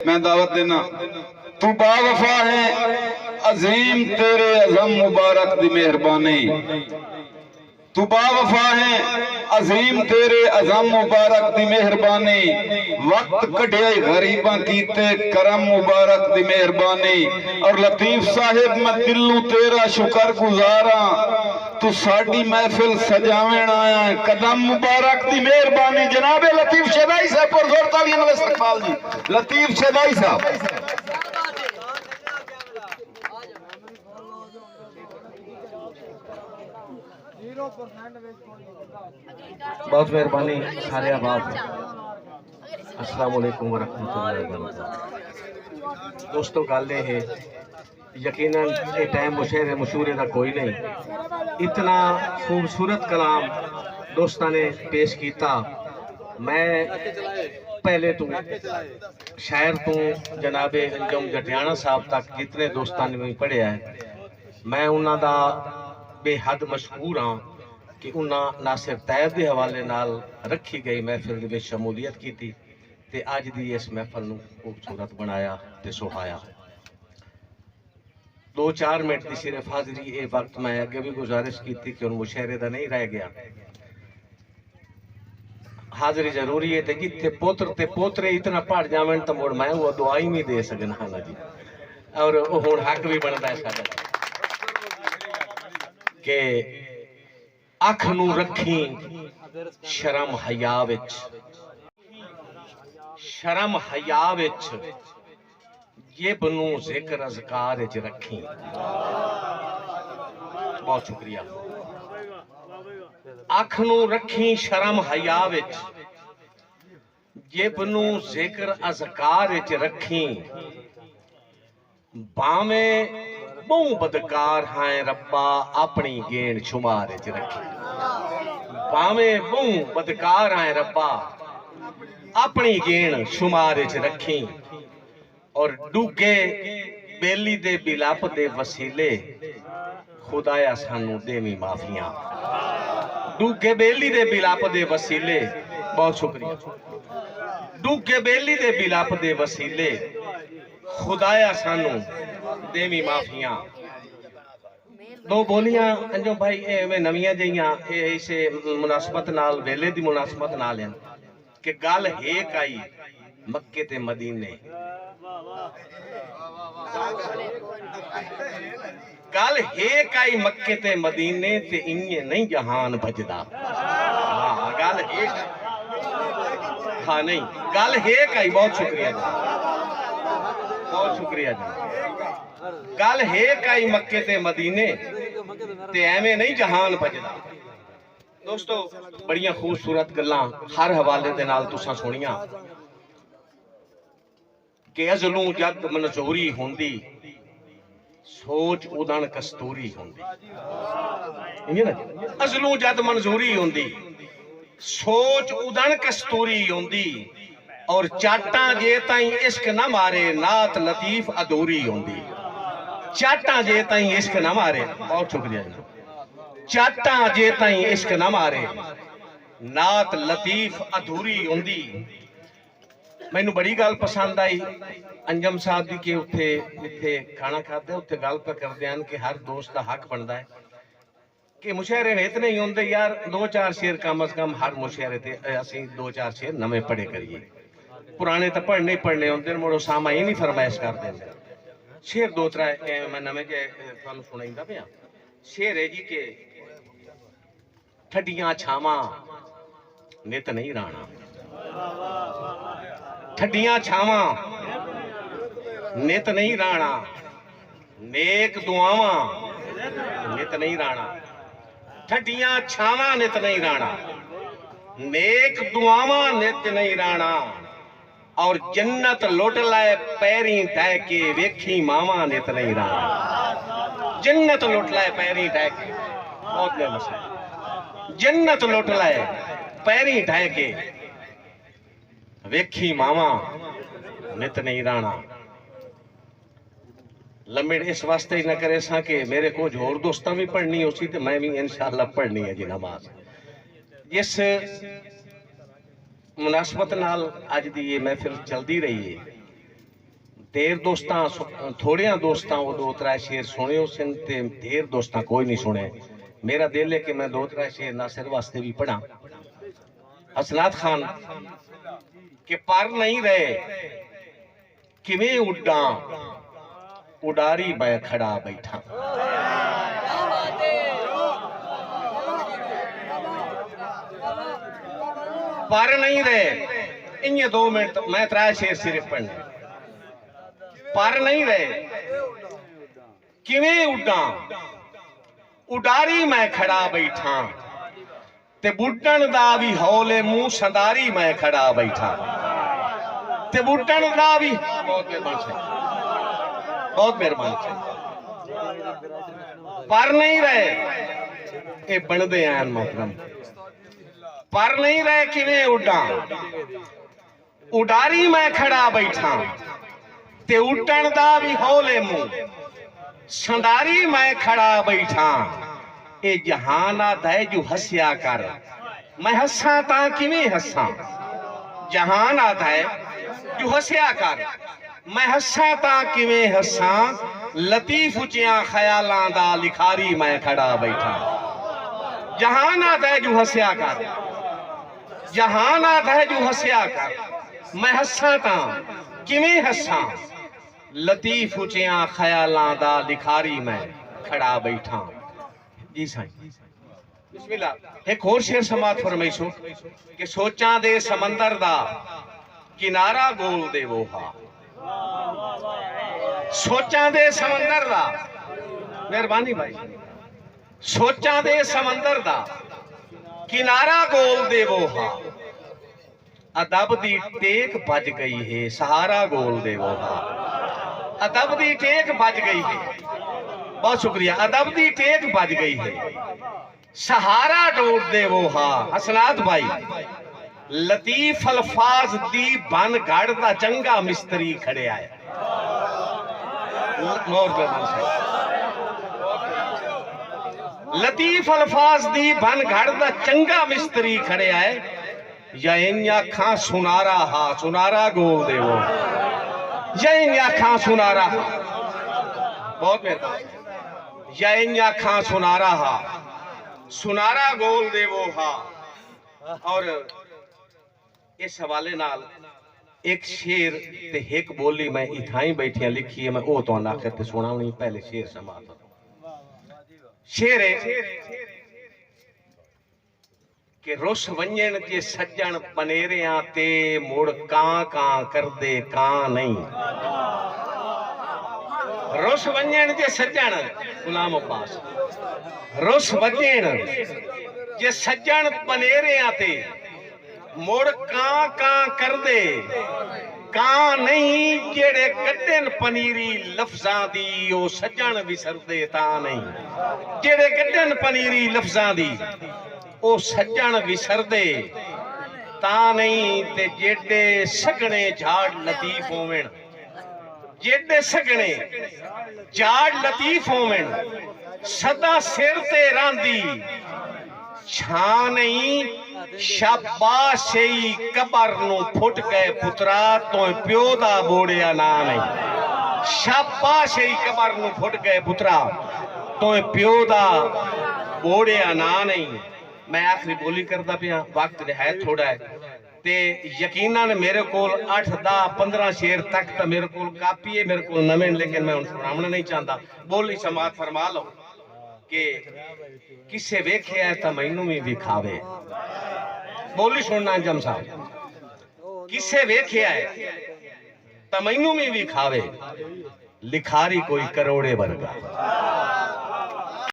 मैं दावत देना तू बावफा है अजीम तेरे अज़म मुबारक दी मेहरबानी। तू बावफा है अजीम तेरे अज़म मुबारक दी मेहरबानी। वक्त कढ़िया गरीबा कीते करम मुबारक दी मेहरबानी। और लतीफ साहिब मैं दिलों तेरा शुक्र गुजारा तू साडी महफिल सजावेण आया कदम मुबारक दी मेहरबानी। जनाबे लतीफ शेदाई साहब पर जोर तालियां नाल इस्तकबाल जी। लतीफ शेदाई साहब बहुत मेहरबानी सारे आबाद। अस्सलाम वालेकुम वरहमतुल्लाहि वबरकातुहू। दोस्तों गल ये है यकीनन ये टाइम मुशहरे मशहूरे का कोई नहीं। इतना खूबसूरत कलाम दोस्तों ने पेश किया। मैं पहले तो शायर तो जनाबे अंजुम जटियाना साहब तक जितने दोस्तों ने भी पढ़िया है मैं उन्होंने बेहद मशहूर हाँ कि उन्हें नासिर तैयब के हवाले नाल रखी गई महफिल में शमूलियत की थी ते अज की इस महफिल को खूबसूरत बनाया ते सुहाया। 2-4 मिनट की सिर्फ हाजिरी ये वक्त मैं अगे भी गुजारिश की थी कि उन मुशहरे का नहीं रह गया। हाजिरी जरूरी है जिथे पुत्र ते पोतरे इतना पढ़ जावन तो मुड़ मैं वो दुआ ही नहीं दे सकना ना जी। और हुण हक भी बनता है साडा के अख नू रखी शर्म हया विच। शर्म हया विच जिब नू जिक्र अज़कार विच रखी। बहुत शुक्रिया। अख नू रखी शर्म हया विच जिब नू जिक्र अज़कार विच रखी। भावें बहु बदकार हैं रब्बा अपनी गेण शुमार च रखी। भावें बहु बदकार हैं रब्बा अपनी गेण शुमार च रखी। और डूगे बेली दे बिलाप दे वसीले खुदाया सानू देवी माफिया। डूगे बेली दे बिलाप दे वसीले बहुत शुक्रिया। डूगे बेली दे बिलाप दे वसीले खुदाया सानू देवी माफिया। दो बोलियां अंजो भाई एवें नवियां जइयां इसे मुनासबत नाल वेले दी मुनासबत नाल हैं कि गल एक आई मक्के ते मदीने। गल एक आई मक्के ते मदीने ते इन्ने नहीं जहान भजदा। हाँ गल एक हाँ नहीं गल एक आई। बहुत शुक्रिया जी बहुत शुक्रिया जी। गल है कई मक्के ते मदीने ते एवें नहीं जहान भजदा। दोस्तों बड़ियां खूबसूरत गल्लां हर हवाले दे नाल तुसां सुनियां कि अज़लू जद मंजूरी होंदी सोच उदण कस्तूरी होंदी। अज़लू जद मंजूरी होंदी सोच उदण कस्तूरी होंदी। और चाटा जे ताई इश्क न मारे नात लतीफ अधूरी होंदी। चाटा जे ताई इश्क न मारे बहुत शुक्रिया जी। चाटा जे ताई इश्क न मारे नात लतीफ अधूरी होंदी। मैनू बड़ी गल पसंद आई अंजम साहब की कि उत्थे जिथे खाना खाते उत्थे गल पर करते हैं कि हर दोस्त का हक बनता है कि मुशहरे इतने ही होंगे यार 2-4 शेर कम अज कम हर मुशहरे ते असीं 2-4 शेर नवे पढ़े करिए। पुराने तो पढ़ने ही पढ़ने होंगे मुड़ो सामा ही नहीं फरमाइश कर देंगे। शेर 2-3 मैं नवे जे तुहानू सुनाइंदा पिया। शेर है जी के ठड्डियां छावां नित नहीं राणा। ठड्डियां छावां नित नहीं राणा नेक दुआवां नित नहीं राणा। ठड्डियां छावां नित नहीं राणा नेक दुआवां नित नहीं राणा। और जन्नत लुट लाए पैरी ढह के वेखी मावा नित नहीं राणा। जन्नत लुट लाए पैरी ढह के बहुत ने मसला। जन्नत लुट लाए पैरी ढह के वेखी मावा नित नहीं राणा। लम्बे इस वास्ते ही न करे सा कि मेरे को होर दोस्तां भी पढ़नी उसी तो मैं भी इंशाअल्लाह पढ़नी है जी नमाज। जिस मुनासबत नाल अज दी ये महफिल चलती रही है ढेर दोस्तां थोड़िया दोस्तां वो 2-3 शेर सुने उसन ते ढेर दोस्तां कोई नहीं सुने। मेरा दिल है कि मैं 2-3 शेर नासिर वास्ते भी पढ़ा। हसनात खान के पर नहीं रहे किवें उड्डा उडारी बै खड़ा बैठा। पर नहीं रहे इन 2 मिनट मैं 3 शेर सिर्फ पढ़ने। पर नहीं रहे किवें उड्डा उडारी मैं खड़ा बैठा ते बुड्ढन दा भी हौले मुंह संदारी मैं खड़ा बैठा ते बुड्ढन दा भी बहुत मेहरबान से पर नहीं रहे ये बनदे आन मोहतरम। पर नहीं रहे किवें उड्डा उडारी मैं खड़ा बैठा ते उड्डन दा भी हौले मुंह संदारी मैं खड़ा बैठा। ए जहाना दे जो हस्या कर मैं हसा ता किवें हसा। जहान आता है जो हस्या कर मैं हसा ता किवें हसा। लतीफ उचिया ख्यालां दा लिखारी मैं खड़ा बैठा। जहान आता है जो हस्या कर जहान आता है जो हस्या कर मैं हसा ता किवें हसा। लतीफ उचिया ख्यालां दा लिखारी मैं खड़ा बैठा। जी साईं बिस्मिल्लाह। एक और शेर समात फरमाइशो कि सोचा दे समंदर दा किनारा गोल दे वो हा। सोचा दे समंदर दा मेहरबानी भाई सोचा दे समंदर दा किनारा गोल दे वो हा। अदब दी टेक बज गई है सहारा गोल दे वो हा। अदब दी टेक बज गई है बहुत शुक्रिया। अदब दी टेक बज गई है सहारा डोर दे वो हा। हसनात भाई लतीफ अल्फाज दी बन गढ़ दा चंगा मिस्त्री खड़े आए। लतीफ अल्फाज दी बन गढ़ दा चंगा मिस्त्री खड़े आए। या इन आखा सुनारा हा सुनारा गोल दे वो। या इन आखा सुनारा हा बहुत मेहरबान। या इन आखा सुनारा हा सुनारा गोल दे वो हा। और इस हवाले नाल एक शेर ते एक बोली मैं इथाई बैठिया लिखी है। मैं वो तो आखिर ते सुनावनी। पहले शेर समात शेर है कि रुस वंजन के सज्जन पनेरिया ते मुड़ कां कां कर दे कां नहीं। रुस वंजन के सज्जन गुलाम अब्बास रुस वंजन जे सज्जन पनेरिया ते मुड़ कां कां कर दे कां नहीं। जेड़े कड्डन पनीरी लफ्जां दी ओ सज्जन विसरदे तां नहीं। जेड़े कड्डन पनीरी लफ्जां दी ओ सज्जन विसरदे तां नहीं। ते जेडे सगणे झाड़ लतीफ होवेन जेडे सगणे झाड़ लतीफ होवेन सदा सिर ते रांदी छां नहीं। शाबाशी कबर नू फुट गए पुत्रा तो प्यो दा बोड़िया ना नहीं। शाबाशी कबर नू फुट गए पुत्रा तो प्यो दा बोड़िया ना नहीं। मैं आखिरी बोली करता पिया वक्त है थोड़ा है ते यकीनन मेरे को 8, 10, 15 शेर तक तो मेरे को कापी है मेरे को नवें। लेकिन मैं सुनावना नहीं चाहता। बोली समात फरमा लो कि किसे वेखे है तो मैनू भी विखावे। बोली सुनना जम साहब किसे वेखे है तो मैनू भी विखावे। लिखारी कोई करोड़े वर्गा